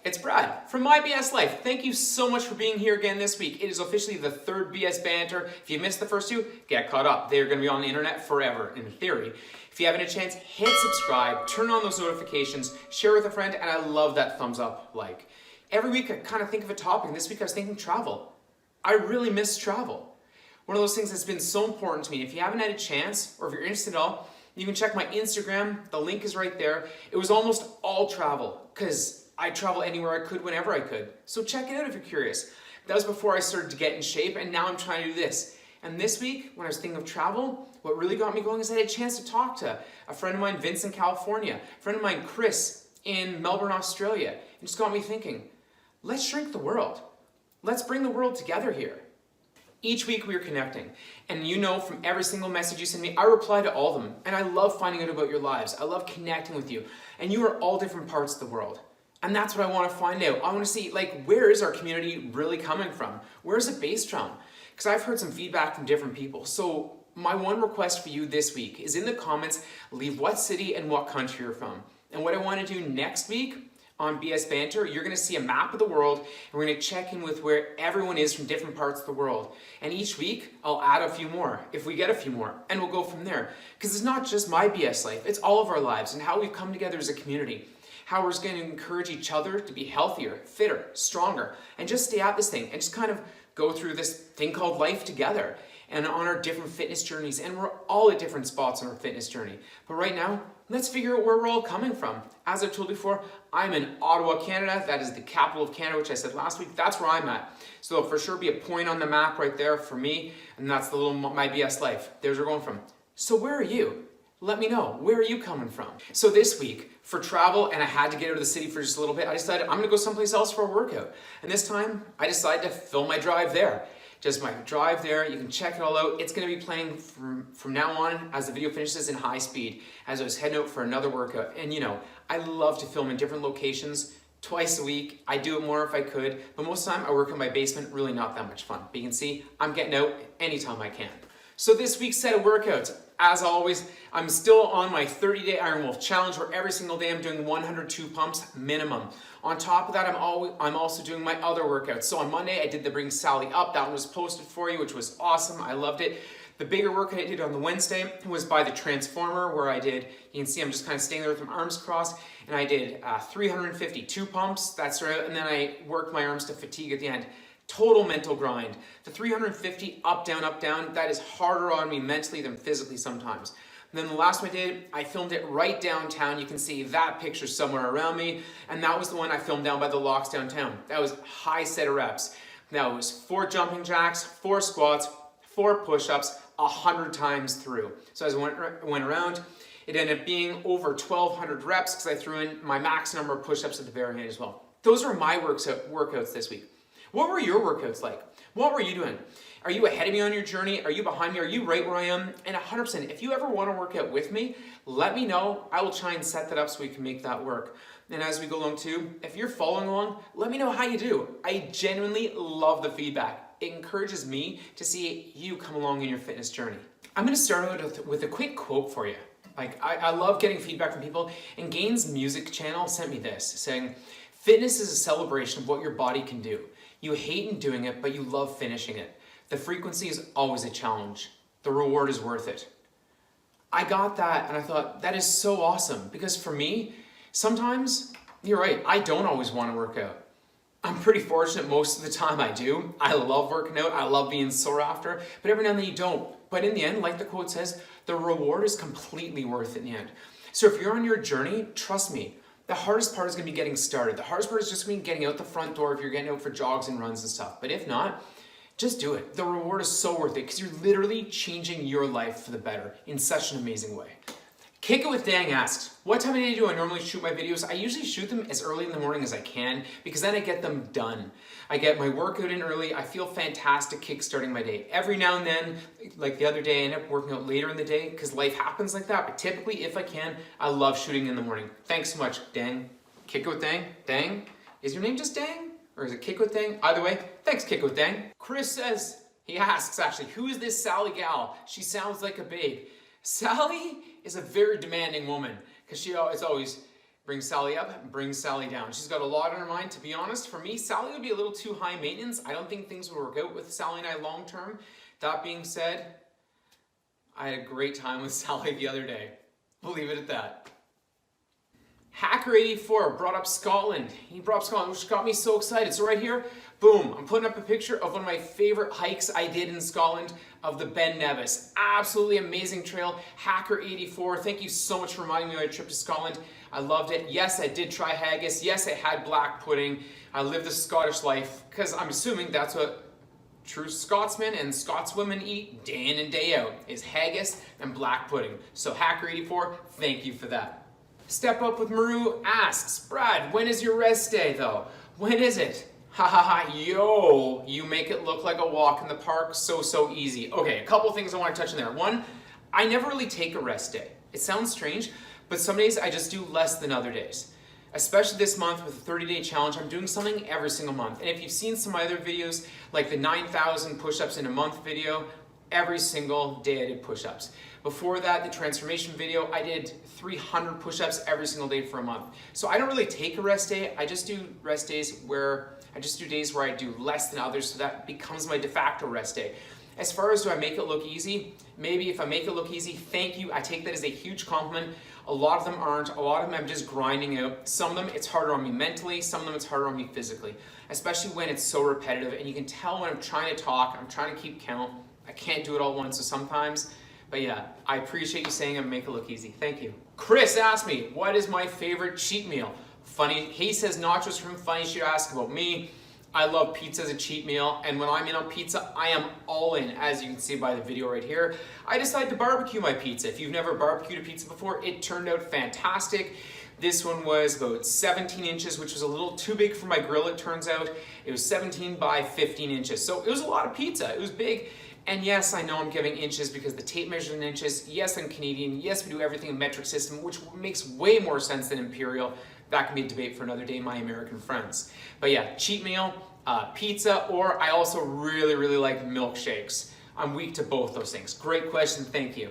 It's Brad from myBSlife. Thank you so much for being here again this week. It is officially the third BS Banter. If you missed the first two, get caught up. They're going to be on the internet forever, in theory. If you haven't had a chance, hit subscribe, turn on those notifications, share with a friend, and I love that thumbs up like. Every week I kind of think of a topic, and this week I was thinking travel. I really miss travel. One of those things that's been so important to me. If you haven't had a chance, or if you're interested at all, you can check my Instagram. The link is right there. It was almost all travel, because I travel anywhere I could, whenever I could. So check it out if you're curious. That was before I started to get in shape, and now I'm trying to do this. And this week, when I was thinking of travel, what really got me going is I had a chance to talk to a friend of mine, Vince in California, a friend of mine, Chris in Melbourne, Australia. It just got me thinking, let's shrink the world. Let's bring the world together here. Each week we are connecting, and you know from every single message you send me, I reply to all of them, and I love finding out about your lives. I love connecting with you, and you are all different parts of the world. And that's what I want to find out. I want to see, where is our community really coming from? Where is it based from? Because I've heard some feedback from different people. So my one request for you this week is in the comments, leave what city and what country you're from. And what I want to do next week on BS Banter, you're going to see a map of the world, and we're going to check in with where everyone is from different parts of the world. And each week, I'll add a few more, if we get a few more, and we'll go from there. Because it's not just my BS life, it's all of our lives and how we've come together as a community. How we're going to encourage each other to be healthier, fitter, stronger, and just stay at this thing and just kind of go through this thing called life together and on our different fitness journeys. And we're all at different spots on our fitness journey. But right now, let's figure out where we're all coming from. As I've told you before, I'm in Ottawa, Canada. That is the capital of Canada, which I said last week. That's where I'm at. So there'll for sure be a point on the map right there for me, and that's the little myBSlife. There's where we're going from. So where are you? Let me know, where are you coming from? So this week, for travel, and I had to get out of the city for just a little bit, I decided I'm gonna go someplace else for a workout. And this time, I decided to film my drive there. Just my drive there, you can check it all out. It's gonna be playing from now on as the video finishes in high speed, as I was heading out for another workout. And you know, I love to film in different locations, twice a week. I do it more if I could, but most of the time I work in my basement, really not that much fun. But you can see, I'm getting out anytime I can. So this week's set of workouts, as always, I'm still on my 30-day Iron Wolf challenge where every single day I'm doing 102 pumps minimum. On top of that, I'm also doing my other workouts. So on Monday, I did the Bring Sally Up. That one was posted for you, which was awesome. I loved it. The bigger workout I did on the Wednesday was by the Transformer, where I did, you can see I'm just kind of staying there with my arms crossed, and I did 352 pumps, that's right, and then I worked my arms to fatigue at the end. Total mental grind. The 350 up, down, that is harder on me mentally than physically sometimes. And then the last one I did, I filmed it right downtown. You can see that picture somewhere around me. And that was the one I filmed down by the locks downtown. That was high set of reps. That was 4 jumping jacks, 4 squats, 4 push-ups, 100 times through. So as I went around, it ended up being over 1,200 reps because I threw in my max number of push-ups at the very end as well. Those are my workouts this week. What were your workouts like? What were you doing? Are you ahead of me on your journey? Are you behind me? Are you right where I am? And 100%, if you ever want to work out with me, let me know. I will try and set that up so we can make that work. And as we go along too, if you're following along, let me know how you do. I genuinely love the feedback. It encourages me to see you come along in your fitness journey. I'm going to start out with a quick quote for you. I love getting feedback from people, and Gaines Music Channel sent me this, saying, "Fitness is a celebration of what your body can do. You hate in doing it, but you love finishing it. The frequency is always a challenge. The reward is worth it." I got that and I thought, that is so awesome, because for me, sometimes, you're right, I don't always want to work out. I'm pretty fortunate most of the time I do. I love working out, I love being sore after, but every now and then you don't. But in the end, like the quote says, the reward is completely worth it in the end. So if you're on your journey, trust me, the hardest part is going to be getting started. The hardest part is just going to be getting out the front door if you're getting out for jogs and runs and stuff. But if not, just do it. The reward is so worth it because you're literally changing your life for the better in such an amazing way. Kick It With Dang asks, what time of day do I normally shoot my videos? I usually shoot them as early in the morning as I can because then I get them done. I get my workout in early. I feel fantastic kickstarting my day. Every now and then, like the other day, I end up working out later in the day because life happens like that. But typically, if I can, I love shooting in the morning. Thanks so much, Dang. Kick It With Dang? Dang? Is your name just Dang? Or is it Kick It With Dang? Either way, thanks, Kick It With Dang. Chris says, he asks actually, who is this Sally gal? She sounds like a babe. Sally is a very demanding woman because she is always Bring Sally up, bring Sally down. She's got a lot on her mind. To be honest, for me, Sally would be a little too high maintenance. I don't think things would work out with Sally and I long term. That being said, I had a great time with Sally the other day. We'll leave it at that. Hacker84 brought up Scotland. He brought up Scotland, which got me so excited. So right here, boom, I'm putting up a picture of one of my favorite hikes I did in Scotland of the Ben Nevis. Absolutely amazing trail. Hacker84, thank you so much for reminding me of my trip to Scotland. I loved it. Yes, I did try haggis. Yes, I had black pudding. I lived the Scottish life because I'm assuming that's what true Scotsmen and Scotswomen eat day in and day out is haggis and black pudding. So Hacker84, thank you for that. Step Up with Maru asks, Brad, when is your rest day though? When is it? Ha ha ha, yo, you make it look like a walk in the park, so easy. Okay, a couple things I want to touch on there. One, I never really take a rest day. It sounds strange, but some days I just do less than other days. Especially this month with the 30-day challenge, I'm doing something every single month. And if you've seen some other videos, like the 9,000 push-ups in a month video, every single day I did push-ups. Before that, the transformation video, I did 300 push-ups every single day for a month. So I don't really take a rest day. I just do rest days where days where I do less than others, so that becomes my de facto rest day. As far as do I make it look easy? Maybe if I make it look easy, thank you. I take that as a huge compliment. A lot of them aren't. A lot of them I'm just grinding out. Some of them it's harder on me mentally. Some of them it's harder on me physically, especially when it's so repetitive. And you can tell when I'm trying to talk, I'm trying to keep count. I can't do it all at once, so sometimes. But yeah, I appreciate you saying I'm make it look easy. Thank you. Chris asked me, what is my favorite cheat meal? Funny, he says nachos from funny you ask about me. I love pizza as a cheat meal, and when I'm in on pizza, I am all in, as you can see by the video right here. I decided to barbecue my pizza. If you've never barbecued a pizza before, it turned out fantastic. This one was about 17 inches, which was a little too big for my grill, it turns out. It was 17 by 15 inches, so it was a lot of pizza. It was big. And yes, I know I'm giving inches because the tape measures in inches. Yes, I'm Canadian. Yes, we do everything in metric system, which makes way more sense than imperial. That can be a debate for another day, my American friends. But yeah, cheat meal, pizza, or I also really like milkshakes. I'm weak to both those things. Great question, thank you.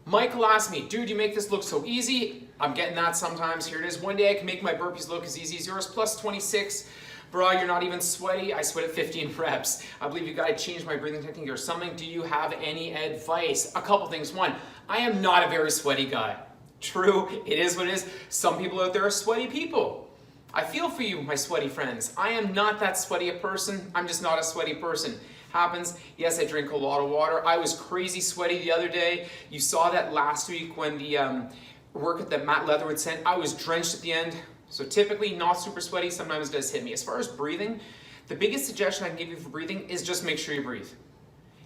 Michael asked me, dude, you make this look so easy. I'm getting that sometimes. Here it is. One day I can make my burpees look as easy as yours, plus 26. Bro, you're not even sweaty. I sweat at 15 reps. I believe you gotta change my breathing technique or something. Do you have any advice? A couple things. One, I am not a very sweaty guy. True, it is what it is. Some people out there are sweaty people. I feel for you, my sweaty friends. I am not that sweaty a person. I'm just not a sweaty person. Happens. Yes, I drink a lot of water. I was crazy sweaty the other day. You saw that last week when the work that Matt Leatherwood sent. I was drenched at the end. So typically not super sweaty, sometimes it does hit me. As far as breathing, the biggest suggestion I can give you for breathing is just make sure you breathe.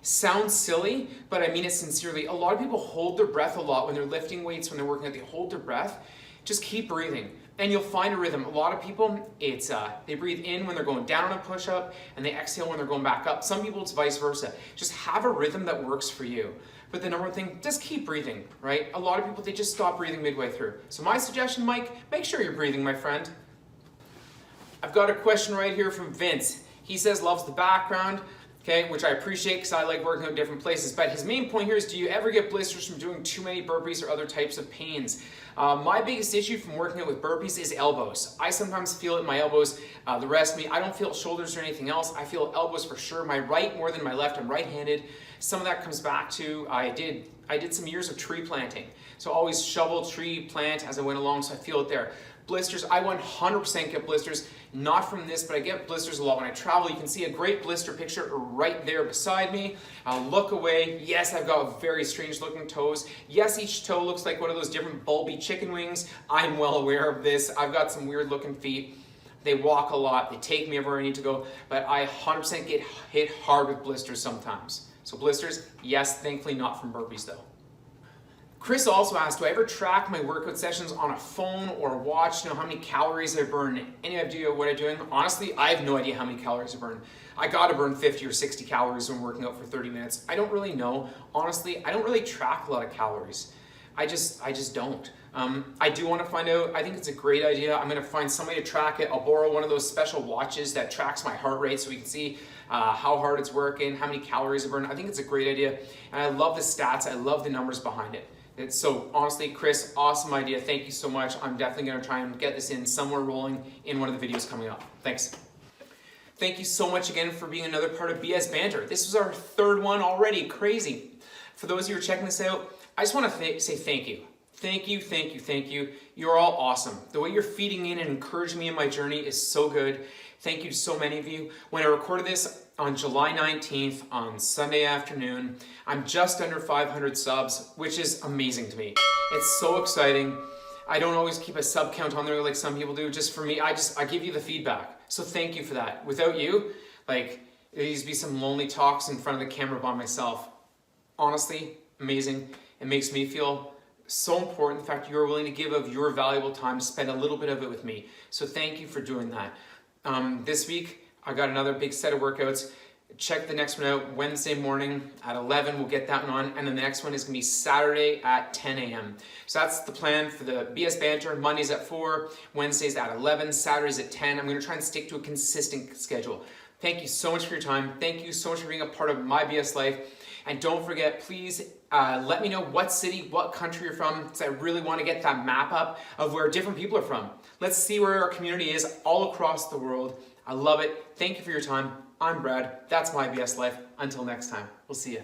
Sounds silly, but I mean it sincerely. A lot of people hold their breath a lot when they're lifting weights, when they're working out, they hold their breath. Just keep breathing and you'll find a rhythm. A lot of people, it's they breathe in when they're going down on a push-up and they exhale when they're going back up. Some people it's vice versa. Just have a rhythm that works for you. But the number one thing, just keep breathing, right? A lot of people, they just stop breathing midway through. So my suggestion, Mike, make sure you're breathing, my friend. I've got a question right here from Vince. He says loves the background, okay, which I appreciate because I like working out different places. But his main point here is, do you ever get blisters from doing too many burpees or other types of pains? My biggest issue from working out with burpees is elbows. I sometimes feel it in my elbows. The rest of me, I don't feel shoulders or anything else. I feel elbows for sure. My right more than my left. I'm right-handed. Some of that comes back to I did some years of tree planting. So always shovel, tree, plant as I went along, so I feel it there. Blisters, I 100% get blisters, not from this, but I get blisters a lot when I travel. You can see a great blister picture right there beside me. I'll look away. Yes, I've got very strange looking toes. Yes, each toe looks like one of those different bulby chicken wings. I'm well aware of this. I've got some weird looking feet. They walk a lot. They take me everywhere I need to go, but I 100% get hit hard with blisters sometimes. So blisters, yes, thankfully not from burpees though. Chris also asked, do I ever track my workout sessions on a phone or a watch to know how many calories I burn? Any idea what I'm doing? Honestly, I have no idea how many calories I burn. I gotta burn 50 or 60 calories when working out for 30 minutes. I don't really know. Honestly, I don't really track a lot of calories. I just don't. I do want to find out. I think it's a great idea. I'm going to find somebody to track it. I'll borrow one of those special watches that tracks my heart rate so we can see how hard it's working, how many calories I burn. I think it's a great idea. And I love the stats. I love the numbers behind it. So honestly, Chris, awesome idea. Thank you so much. I'm definitely going to try and get this in somewhere rolling in one of the videos coming up. Thanks. Thank you so much again for being another part of BS Banter. This was our third one already. Crazy. For those of you who are checking this out, I just want to say thank you. Thank you, thank you, thank you. You're all awesome. The way you're feeding in and encouraging me in my journey is so good. Thank you to so many of you. When I recorded this on July 19th on Sunday afternoon, I'm just under 500 subs, which is amazing to me. It's so exciting. I don't always keep a sub count on there like some people do. Just for me, I give you the feedback. So thank you for that. Without you, like, there used to be some lonely talks in front of the camera by myself. Honestly, amazing. It makes me feel so important, the fact you're willing to give of your valuable time to spend a little bit of it with me. So thank you for doing that. This week, I got another big set of workouts. Check the next one out Wednesday morning at 11. We'll get that one on. And then the next one is going to be Saturday at 10 a.m. So that's the plan for the BS Banter. Mondays at 4, Wednesdays at 11, Saturdays at 10. I'm going to try and stick to a consistent schedule. Thank you so much for your time. Thank you so much for being a part of My BS Life. And don't forget, please let me know what city, what country you're from, because I really want to get that map up of where different people are from. Let's see where our community is all across the world. I love it. Thank you for your time. I'm Brad. That's My BS Life. Until next time, we'll see you.